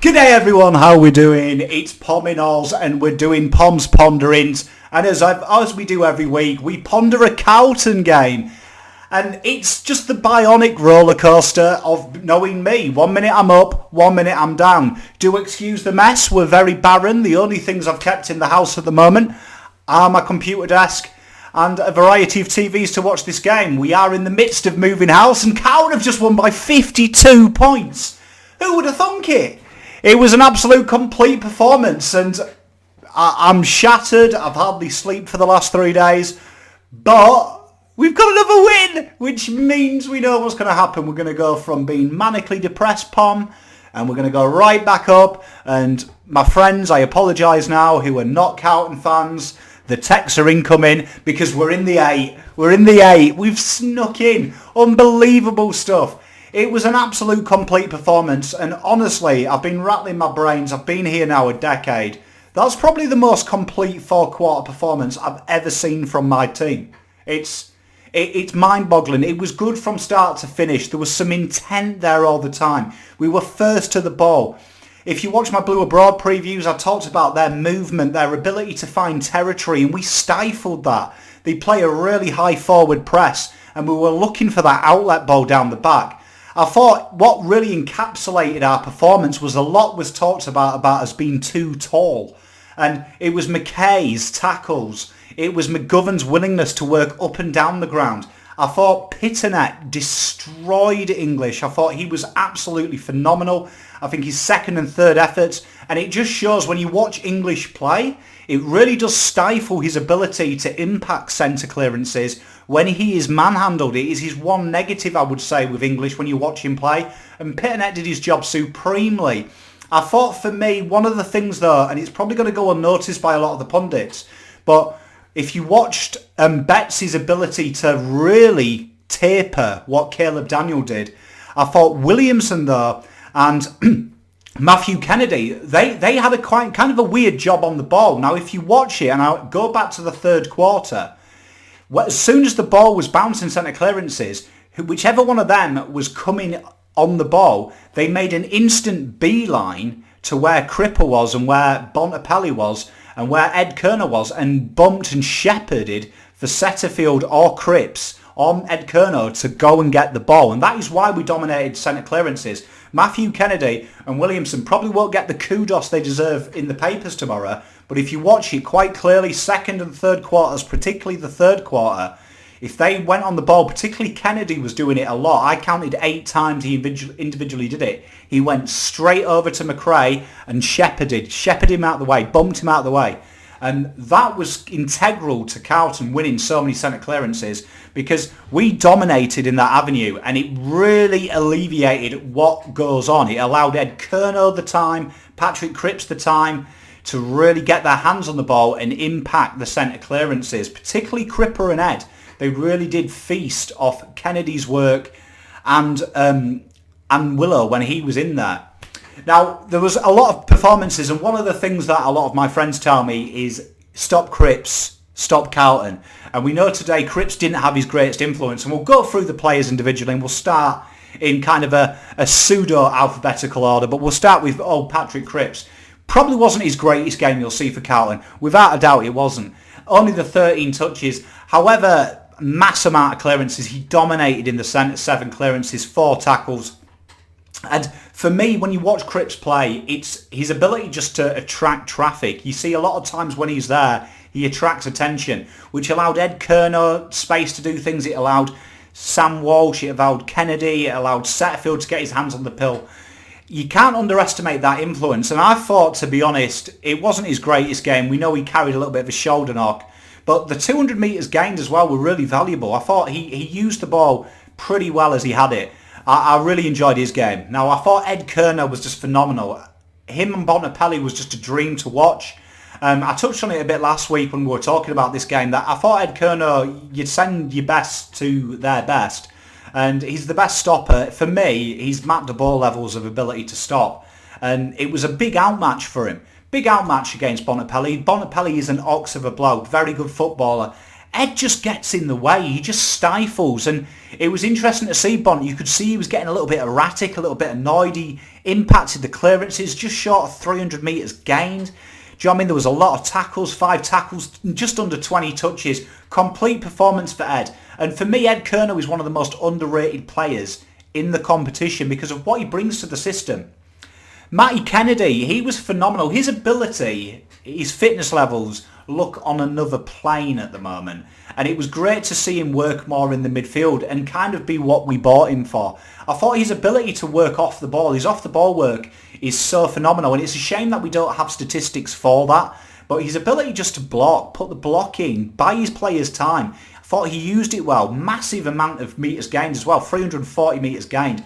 G'day everyone, how we doing? It's Pommyinoz and we're doing Poms Ponderings, and as we do every week, we ponder a Carlton game. And it's just the bionic roller coaster of knowing me. 1 minute I'm up, 1 minute I'm down. Do excuse the mess, we're very barren. The only things I've kept in the house at the moment are my computer desk and a variety of TVs to watch this game. We are in the midst of moving house and Carlton have just won by 52 points. Who would have thunk it? It was an absolute complete performance and I'm shattered. I've hardly slept for the last 3 days. But we've got another win, which means we know what's going to happen. We're going to go from being manically depressed, Pom, and we're going to go right back up. And my friends, I apologise now, who are not Carlton fans. The texts are incoming because we're in the 8. We're in the 8. We've snuck in. Unbelievable stuff. It was an absolute complete performance, and honestly, I've been rattling my brains. I've been here now a decade. That's probably the most complete four-quarter performance I've ever seen from my team. It's mind-boggling. It was good from start to finish. There was some intent there all the time. We were first to the ball. If you watch my Blue Abroad previews, I talked about their movement, their ability to find territory, and we stifled that. They play a really high forward press, and we were looking for that outlet ball down the back. I thought what really encapsulated our performance was a lot was talked about us being too tall. And it was McKay's tackles. It was McGovern's willingness to work up and down the ground. I thought Pitternet destroyed English. I thought he was absolutely phenomenal. I think his second and third efforts. And it just shows when you watch English play, it really does stifle his ability to impact centre clearances when he is manhandled. It is his one negative, I would say, with English when you watch him play. And Pitternet did his job supremely. I thought for me, one of the things though, and it's probably going to go unnoticed by a lot of the pundits, but if you watched Betts' ability to really taper what Caleb Daniel did, I thought Williamson though and Matthew Kennedy, they had a kind of a weird job on the ball. Now if you watch it, and I'll go back to the third quarter, as soon as the ball was bouncing centre clearances, whichever one of them was coming on the ball, they made an instant beeline to where Cripper was and where Bontempelli was and where Ed Kerner was, and bumped and shepherded for Setterfield or Cripps on Ed Kerner to go and get the ball. And that is why we dominated centre clearances. Matthew Kennedy and Williamson probably won't get the kudos they deserve in the papers tomorrow, but if you watch it quite clearly, second and third quarters, particularly the third quarter, if they went on the ball, particularly Kennedy was doing it a lot. I counted 8 times he individually did it. He went straight over to McRae and shepherded him out of the way, bumped him out of the way. And that was integral to Carlton winning so many centre clearances because we dominated in that avenue, and it really alleviated what goes on. It allowed Ed Kerner the time, Patrick Cripps the time to really get their hands on the ball and impact the centre clearances, particularly Cripper and Ed. They really did feast off Kennedy's work and Willow when he was in there. Now, there was a lot of performances, and one of the things that a lot of my friends tell me is stop Cripps, stop Carlton. And we know today Cripps didn't have his greatest influence, and we'll go through the players individually, and we'll start in kind of a pseudo-alphabetical order, but we'll start with old Patrick Cripps. Probably wasn't his greatest game you'll see for Carlton. Without a doubt, it wasn't. Only the 13 touches. However, mass amount of clearances. He dominated in the centre, 7 clearances, 4 tackles. And for me, when you watch Cripps play, it's his ability just to attract traffic. You see a lot of times when he's there, he attracts attention, which allowed Ed Kerner space to do things. It allowed Sam Walsh, it allowed Kennedy, it allowed Setterfield to get his hands on the pill. You can't underestimate that influence. And I thought, to be honest, it wasn't his greatest game. We know he carried a little bit of a shoulder knock. But the 200 metres gained as well were really valuable. I thought he used the ball pretty well as he had it. I really enjoyed his game. Now, I thought Ed Kerner was just phenomenal. Him and Bontempelli was just a dream to watch. I touched on it a bit last week when we were talking about this game, that I thought Ed Kerner, you'd send your best to their best. And he's the best stopper. For me, he's mapped the ball levels of ability to stop. And it was a big outmatch for him. Big outmatch against Bontempelli. Bontempelli is an ox of a bloke, very good footballer. Ed just gets in the way. He just stifles. And it was interesting to see Bont. You could see he was getting a little bit erratic, a little bit annoyed. He impacted the clearances, just short of 300 metres gained. Do you know what I mean? There was a lot of tackles, 5 tackles, just under 20 touches. Complete performance for Ed. And for me, Ed Kerno is one of the most underrated players in the competition because of what he brings to the system. Matty Kennedy, he was phenomenal. His ability, his fitness levels look on another plane at the moment. And it was great to see him work more in the midfield and kind of be what we bought him for. I thought his ability to work off the ball, his off-the-ball work is so phenomenal. And it's a shame that we don't have statistics for that. But his ability just to block, put the block in, buy his players time. I thought he used it well. Massive amount of metres gained as well, 340 metres gained.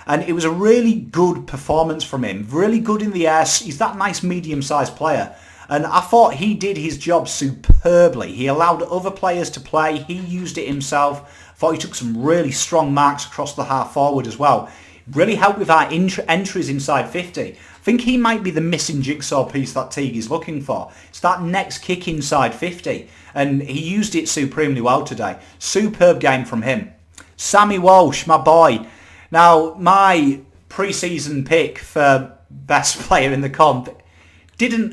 And it was a really good performance from him. Really good in the air. He's that nice medium-sized player. And I thought he did his job superbly. He allowed other players to play. He used it himself. I thought he took some really strong marks across the half forward as well. Really helped with our entries inside 50. I think he might be the missing jigsaw piece that Teague is looking for. It's that next kick inside 50. And he used it supremely well today. Superb game from him. Sammy Walsh, my boy. Now, my pre-season pick for best player in the comp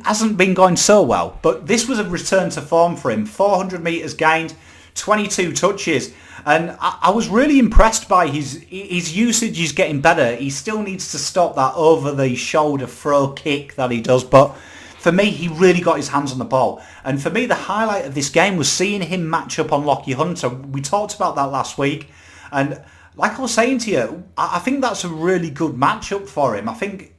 hasn't been going so well, but this was a return to form for him. 400 metres gained, 22 touches, and I was really impressed by his usage. Is getting better. He still needs to stop that over-the-shoulder throw kick that he does, but for me, he really got his hands on the ball. And for me, the highlight of this game was seeing him match up on Lockie Hunter. We talked about that last week, and like I was saying to you, I think that's a really good matchup for him. I think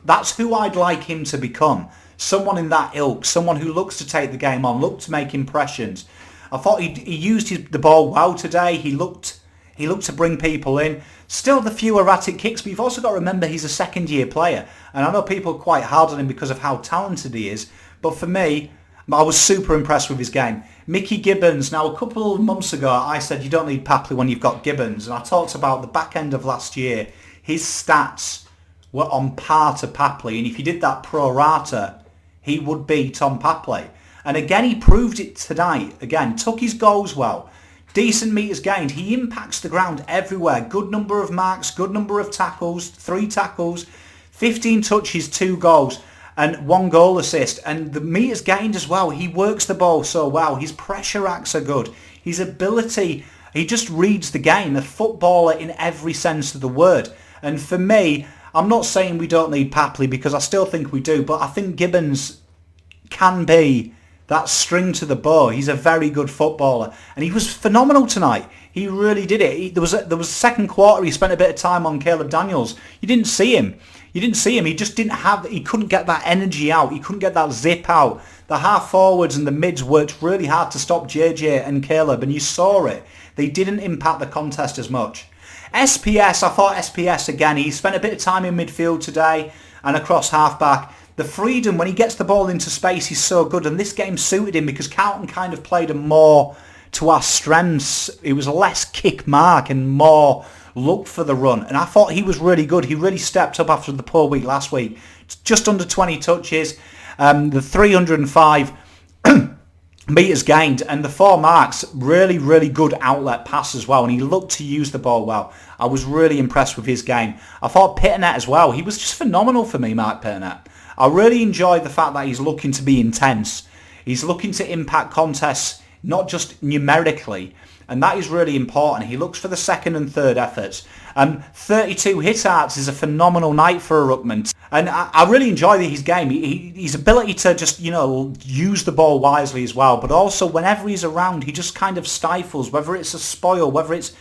that's who I'd like him to become. Someone in that ilk, someone who looks to take the game on, look to make impressions. I thought he used the ball well today. He looked to bring people in. Still the few erratic kicks, but you've also got to remember he's a second-year player. And I know people are quite hard on him because of how talented he is. But for me, I was super impressed with his game. Mickey Gibbons. Now, a couple of months ago, I said you don't need Papley when you've got Gibbons. And I talked about the back end of last year. His stats were on par to Papley. And if you did that pro rata, he would be Tom Papley. And again, he proved it tonight. Again, took his goals well. Decent metres gained. He impacts the ground everywhere. Good number of marks, good number of tackles, 3 tackles, 15 touches, 2 goals. And 1 goal assist. And the metres gained as well. He works the ball so well. His pressure acts are good. His ability, he just reads the game. A footballer in every sense of the word. And for me, I'm not saying we don't need Papley because I still think we do. But I think Gibbons can be that string to the bow. He's a very good footballer. And he was phenomenal tonight. He really did it. There was second quarter, he spent a bit of time on Caleb Daniels. You didn't see him. He just he couldn't get that energy out. He couldn't get that zip out. The half forwards and the mids worked really hard to stop JJ and Caleb, and you saw it. They didn't impact the contest as much. SPS, I thought SPS again, he spent a bit of time in midfield today and across half-back. The freedom, when he gets the ball into space, he's so good, and this game suited him because Carlton kind of played him more to our strengths. It was less kick mark and more looked for the run, and I thought he was really good. He really stepped up after the poor week last week. Just under 20 touches, the 305 metres gained, and the 4 marks. Really, really good outlet pass as well, and he looked to use the ball well. I was really impressed with his game. I thought Pitternet as well. He was just phenomenal for me, Mark Pitternet. I really enjoyed the fact that he's looking to be intense. He's looking to impact contests, not just numerically, and that is really important. He looks for the second and third efforts. 32 hit outs is a phenomenal night for a ruckman, and I really enjoy his game. His ability to just use the ball wisely as well, but also whenever he's around, he just kind of stifles. Whether it's a spoil, whether it's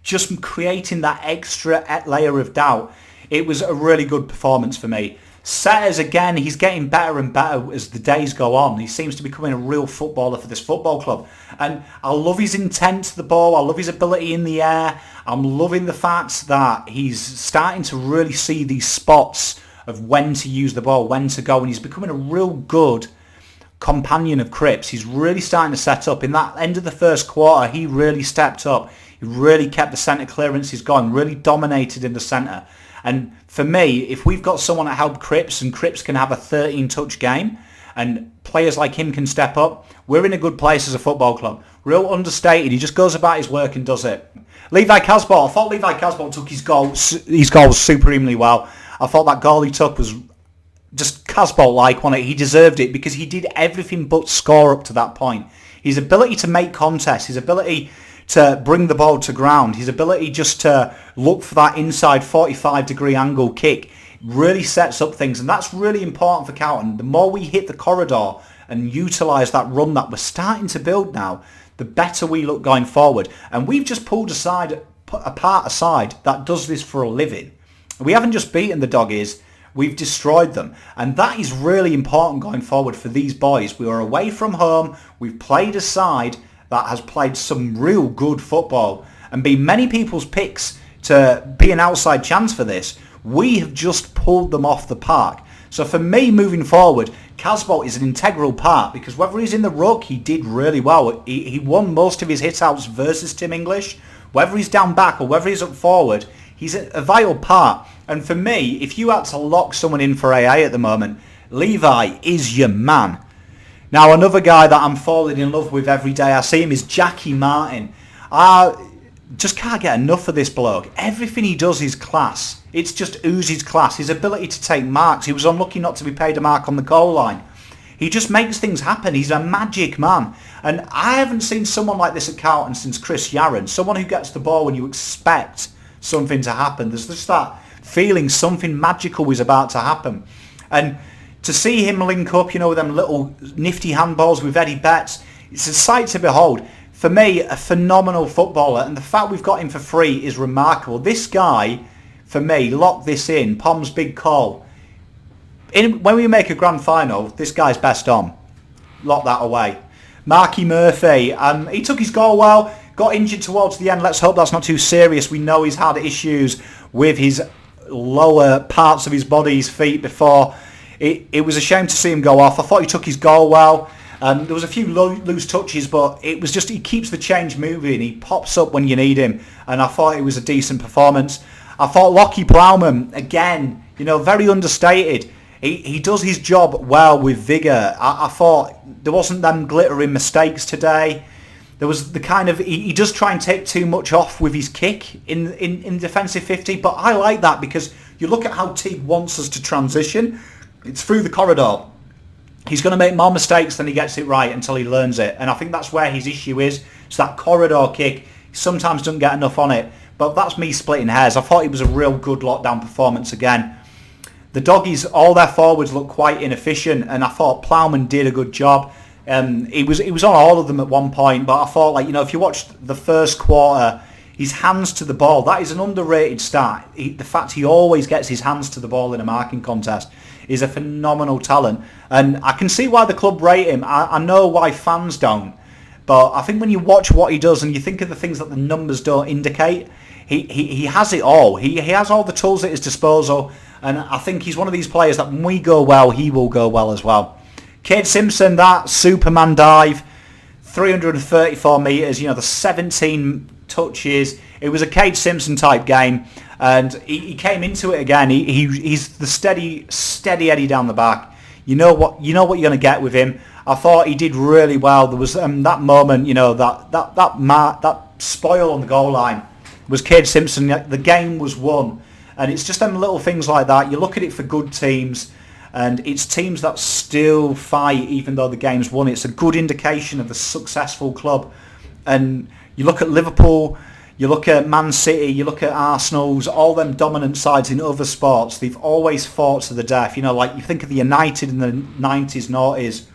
just creating that extra layer of doubt, it was a really good performance for me. Setters, again, he's getting better and better as the days go on. He seems to be becoming a real footballer for this football club. And I love his intent to the ball. I love his ability in the air. I'm loving the fact that he's starting to really see these spots of when to use the ball, when to go. And he's becoming a real good companion of Cripps. He's really starting to set up. In that end of the first quarter, he really stepped up. He really kept the centre clearances going, really dominated in the centre. And for me, if we've got someone to help Cripps and Cripps can have a 13-touch game and players like him can step up, we're in a good place as a football club. Real understated. He just goes about his work and does it. Levi Casbolt. I thought Levi Casbolt took his goals supremely well. I thought that goal he took was just Casbolt-like, wasn't it? He deserved it because he did everything but score up to that point. His ability to make contests, his ability to bring the ball to ground, his ability just to look for that inside 45-degree angle kick really sets up things, and that's really important for Carlton. The more we hit the corridor and utilise that run that we're starting to build now, the better we look going forward. And we've just pulled apart a side that does this for a living. We haven't just beaten the Doggies, we've destroyed them. And that is really important going forward for these boys. We are away from home, we've played a side that has played some real good football and been many people's picks to be an outside chance for this. We have just pulled them off the park. So for me, moving forward, Casbolt is an integral part because whether he's in the ruck, he did really well. He won most of his hit-outs versus Tim English. Whether he's down back or whether he's up forward, he's a vital part. And for me, if you had to lock someone in for AA at the moment, Levi is your man. Now, another guy that I'm falling in love with every day I see him is Jackie Martin. I just can't get enough of this bloke. Everything he does is class. It's just oozes class. His ability to take marks. He was unlucky not to be paid a mark on the goal line. He just makes things happen. He's a magic man. And I haven't seen someone like this at Carlton since Chris Yarran. Someone who gets the ball when you expect something to happen. There's just that feeling something magical is about to happen. And to see him link up, with them little nifty handballs with Eddie Betts, it's a sight to behold. For me, a phenomenal footballer, and the fact we've got him for free is remarkable. This guy, for me, lock this in. Poms' big call. When we make a grand final, this guy's best on. Lock that away. Marky Murphy, he took his goal well, got injured towards the end. Let's hope that's not too serious. We know he's had issues with his lower parts of his body, his feet, before. It was a shame to see him go off. I thought he took his goal well. There was a few loose touches, but it was just he keeps the change moving. He pops up when you need him, and I thought it was a decent performance. I thought Lockie Plowman, again, very understated. He does his job well with vigour. I thought there wasn't them glittering mistakes today. There was the kind of he does try and take too much off with his kick in defensive 50, but I like that because you look at how Teague wants us to transition. It's through the corridor. He's going to make more mistakes than he gets it right until he learns it. And I think that's where his issue is. It's that corridor kick. He sometimes doesn't get enough on it. But that's me splitting hairs. I thought it was a real good lockdown performance again. The Doggies, all their forwards look quite inefficient. And I thought Plowman did a good job. He was on all of them at one point. But I thought, if you watched the first quarter, his hands to the ball, that is an underrated stat. The fact he always gets his hands to the ball in a marking contest is a phenomenal talent. And I can see why the club rate him. I know why fans don't. But I think when you watch what he does and you think of the things that the numbers don't indicate, he has it all. He has all the tools at his disposal. And I think he's one of these players that when we go well, he will go well as well. Cade Simpson, that Superman dive, 334 metres, the 17 touches. It was a Cade Simpson type game. And he came into it again. He's the steady Eddie down the back. You know what you're going to get with him. I thought he did really well. There was that moment, that spoil on the goal line was Cade Simpson. The game was won, and it's just them little things like that. You look at it for good teams, and it's teams that still fight even though the game's won. It's a good indication of a successful club. And you look at Liverpool. You look at Man City, you look at Arsenal's, all them dominant sides in other sports, they've always fought to the death. Like you think of the United in the 90s, noughties,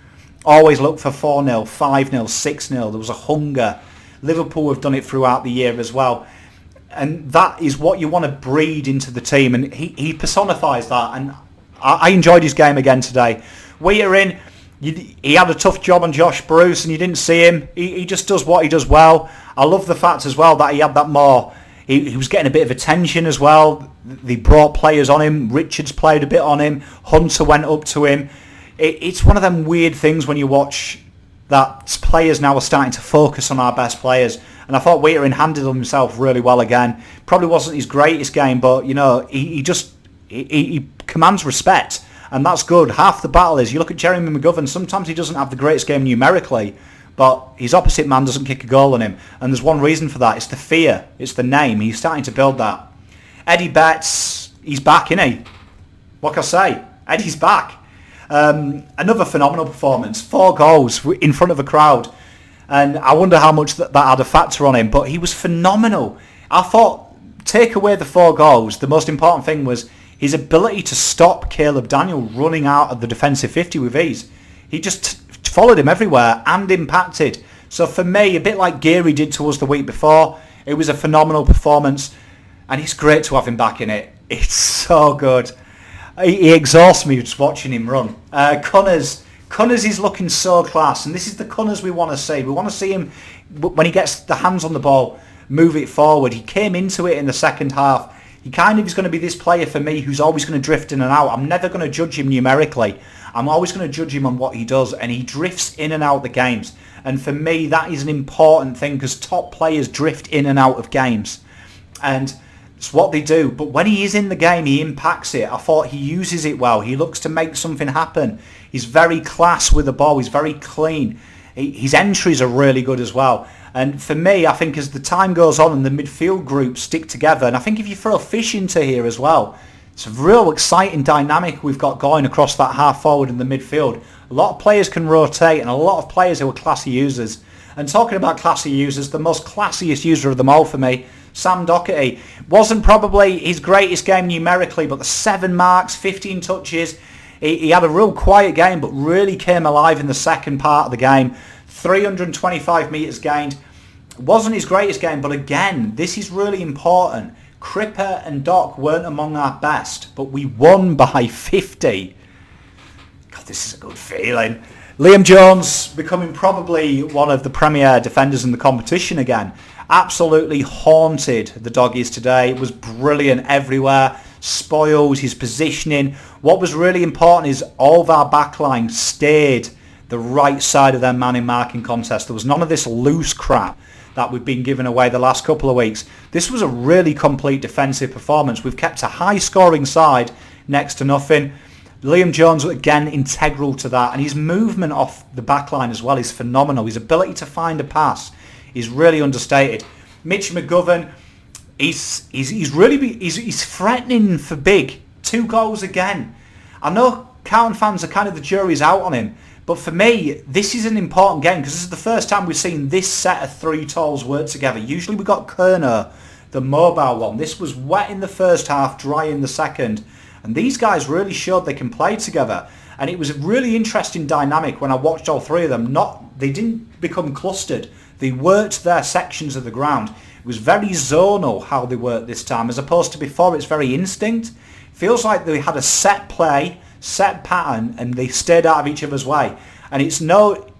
always look for 4-0, 5-0, 6-0. There was a hunger. Liverpool have done it throughout the year as well. And that is what you want to breed into the team. And he personifies that. And I enjoyed his game again today. Weitering, he had a tough job on Josh Bruce and you didn't see him. He just does what he does well. I love the fact as well that he had that more. He was getting a bit of attention as well. They brought players on him. Richards played a bit on him. Hunter went up to him. It's one of them weird things when you watch that players now are starting to focus on our best players. And I thought Weitering handled himself really well again. Probably wasn't his greatest game, but he commands respect. And that's good. Half the battle is, you look at Jeremy McGovern, sometimes he doesn't have the greatest game numerically, but his opposite man doesn't kick a goal on him. And there's one reason for that. It's the fear. It's the name. He's starting to build that. Eddie Betts, he's back, isn't he? what can I say? Eddie's back. Another phenomenal performance. 4 goals in front of a crowd. And I wonder how much that had a factor on him. But he was phenomenal. I thought, take away the 4 goals, the most important thing was his ability to stop Caleb Daniel running out of the defensive 50 with ease. He just followed him everywhere and impacted. So for me, a bit like Geary did to us the week before, it was a phenomenal performance. And it's great to have him back in it. It's so good. He exhausts me just watching him run. Cunners is looking so class, and this is the Cunners we want to see. We want to see him, when he gets the hands on the ball, move it forward. He came into it in the second half. He kind of is going to be this player for me who's always going to drift in and out. I'm never going to judge him numerically. I'm always going to judge him on what he does, and he drifts in and out the games. And for me, that is an important thing, because top players drift in and out of games. And it's what they do. But when he is in the game, he impacts it. I thought he uses it well. He looks to make something happen. He's very class with the ball. He's very clean. His entries are really good as well. And for me, I think as the time goes on and the midfield group stick together, and I think if you throw Fish into here as well, it's a real exciting dynamic we've got going across that half forward in the midfield. A lot of players can rotate, and a lot of players who are classy users. And talking about classy users, the most classiest user of them all for me, Sam Doherty. Wasn't probably his greatest game numerically, but the 7 marks, 15 touches. He had a real quiet game, but really came alive in the second part of the game. 325 metres gained. Wasn't his greatest game, but again, this is really important. Cripper and Doc weren't among our best, but we won by 50. God, this is a good feeling. Liam Jones becoming probably one of the premier defenders in the competition again. Absolutely haunted the Doggies today. It was brilliant everywhere. Spoils, his positioning. What was really important is all of our backline stayed the right side of their man in marking contest. There was none of this loose crap that we've been giving away the last couple of weeks. This was a really complete defensive performance. We've kept a high scoring side next to nothing. Liam Jones, again, integral to that. And his movement off the backline as well is phenomenal. His ability to find a pass is really understated. Mitch McGovern, he's threatening for big. 2 goals again. I know Carlton fans are kind of the jury's out on him, but for me, this is an important game because this is the first time we've seen this set of 3 talls work together. Usually we got Kerner, the mobile one. This was wet in the first half, dry in the second. And these guys really showed they can play together. And it was a really interesting dynamic when I watched all 3 of them. They didn't become clustered. They worked their sections of the ground. It was very zonal how they worked this time, as opposed to before it's very instinct. Feels like they had a set play, set pattern, and they stayed out of each other's way. And it's no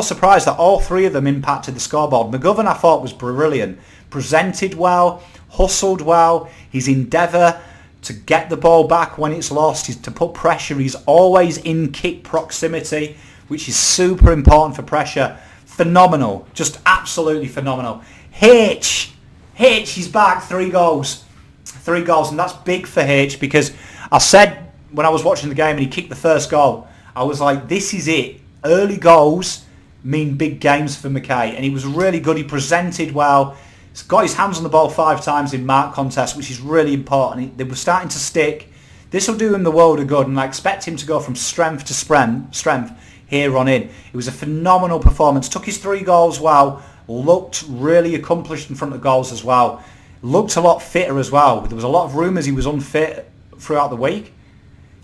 surprise that all 3 of them impacted the scoreboard. McGovern, I thought, was brilliant. Presented well, hustled well. His endeavour to get the ball back when it's lost, to put pressure. He's always in kick proximity, which is super important for pressure. Phenomenal. Just absolutely phenomenal. H, he's back. 3 goals. 3 goals, and that's big for H, because I said when I was watching the game and he kicked the first goal, I was like, this is it. Early goals mean big games for McKay, and he was really good. He presented well. He's got his hands on the ball 5 times in mark contests, which is really important. They were starting to stick. This will do him the world of good, and I expect him to go from strength to strength here on in. It was a phenomenal performance. Took his 3 goals well. Looked really accomplished in front of goals as well. Looked a lot fitter as well. There was a lot of rumours he was unfit throughout the week.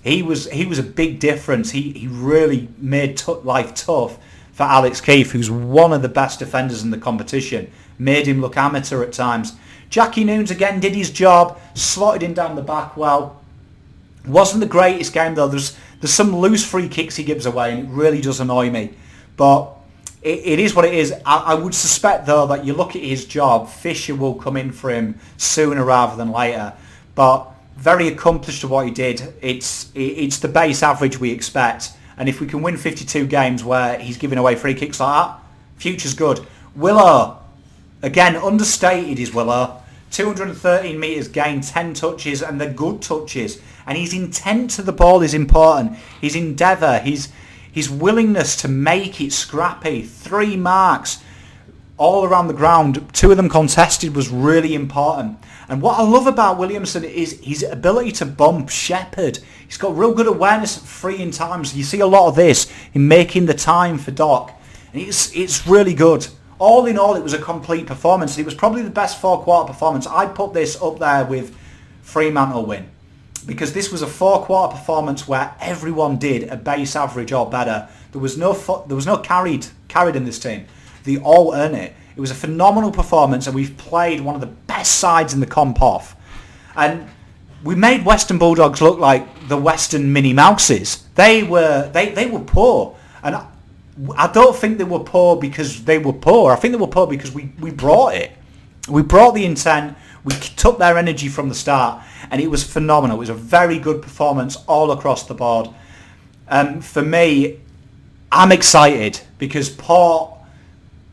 He was a big difference. He really made life tough for Alex Keefe, who's one of the best defenders in the competition. Made him look amateur at times. Jackie Noons again did his job, slotted him down the back well. Wasn't the greatest game though. There's some loose free kicks he gives away, and it really does annoy me. But it is what it is. I would suspect though that you look at his job, Fisher will come in for him sooner rather than later. But very accomplished at what he did. It's the base average we expect. And if we can win 52 games where he's giving away free kicks like that, future's good. Willow, again, understated is Willow. 213 metres gained, 10 touches, and they're good touches. And his intent to the ball is important. His endeavour, his willingness to make it scrappy. 3 marks. all around the ground. 2 of them contested was really important. And what I love about Williamson is his ability to bump Shepherd. He's got real good awareness of freeing times. You see a lot of this in making the time for Doc. And it's really good. All in all, it was a complete performance. It was probably the best 4-quarter performance. I'd put this up there with Fremantle win. Because this was a 4-quarter performance where everyone did a base average or better. There was no carried in this team. They all earn it. It was a phenomenal performance, and we've played one of the best sides in the comp off. And we made Western Bulldogs look like the Western Minnie Mouses. They were poor, and I don't think they were poor because they were poor. I think they were poor because we brought it. We brought the intent. We took their energy from the start, and it was phenomenal. It was a very good performance all across the board. For me, I'm excited because Port,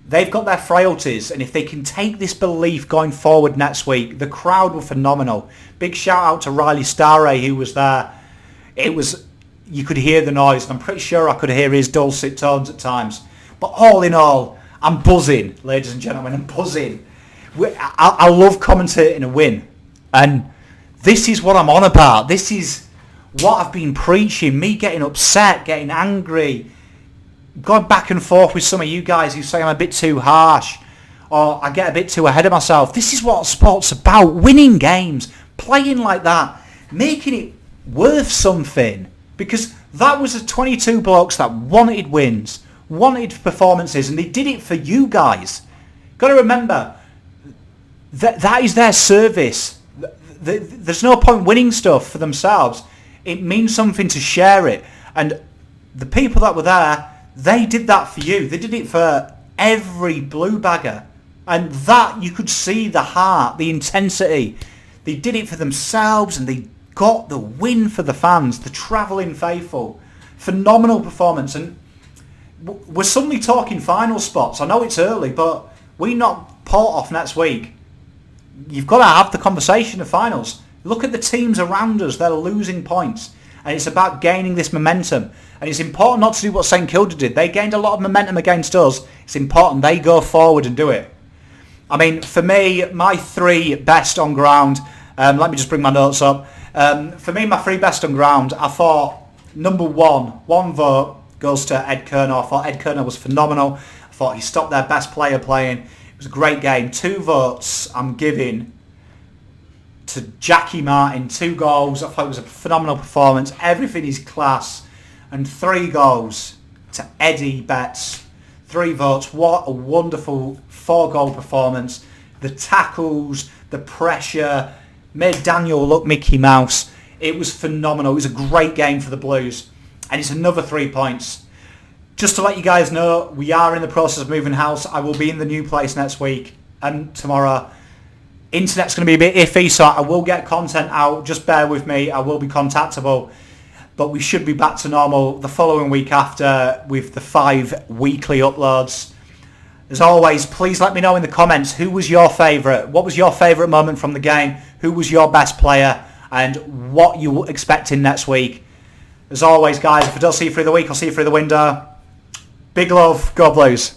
they've got their frailties, and if they can take this belief going forward next week, the crowd were phenomenal. Big shout out to Riley Starray, who was there. You could hear the noise, and I'm pretty sure I could hear his dulcet tones at times. But all in all, I'm buzzing, ladies and gentlemen, I'm buzzing. I love commentating a win, and this is what I'm on about. This is what I've been preaching, me getting upset, getting angry, going back and forth with some of you guys who say I'm a bit too harsh or I get a bit too ahead of myself. This is what sport's about, winning games, playing like that, making it worth something, because that was the 22 blokes that wanted wins, wanted performances, and they did it for you guys. Got to remember, that is their service. There's no point winning stuff for themselves. It means something to share it, and the people that were there, they did that for you. They did it for every blue bagger. And that, you could see the heart, the intensity. They did it for themselves, and they got the win for the fans, the travelling faithful. Phenomenal performance. And we're suddenly talking final spots. I know it's early, but we knock Port off next week. You've got to have the conversation of finals. Look at the teams around us. They're losing points. And it's about gaining this momentum. And it's important not to do what St Kilda did. They gained a lot of momentum against us. It's important they go forward and do it. I mean, for me, my 3 best on ground, let me just bring my notes up. For me, my 3 best on ground, I thought number 1 vote goes to Ed Kerner. I thought Ed Kerner was phenomenal. I thought he stopped their best player playing. It was a great game. 2 votes I'm giving to Jackie Martin, 2 goals. I thought it was a phenomenal performance. Everything is class. And 3 goals to Eddie Betts. 3 votes. What a wonderful 4-goal performance. The tackles, the pressure, made Daniel look Mickey Mouse. It was phenomenal. It was a great game for the Blues. And it's another 3 points. Just to let you guys know, we are in the process of moving house. I will be in the new place next week and tomorrow. Internet's going to be a bit iffy, so I will get content out. Just bear with me. I will be contactable. But we should be back to normal the following week after with the 5 weekly uploads. As always, please let me know in the comments who was your favourite. What was your favourite moment from the game? Who was your best player? And what you expecting next week. As always, guys, if I don't see you through the week, I'll see you through the window. Big love. Go Blues.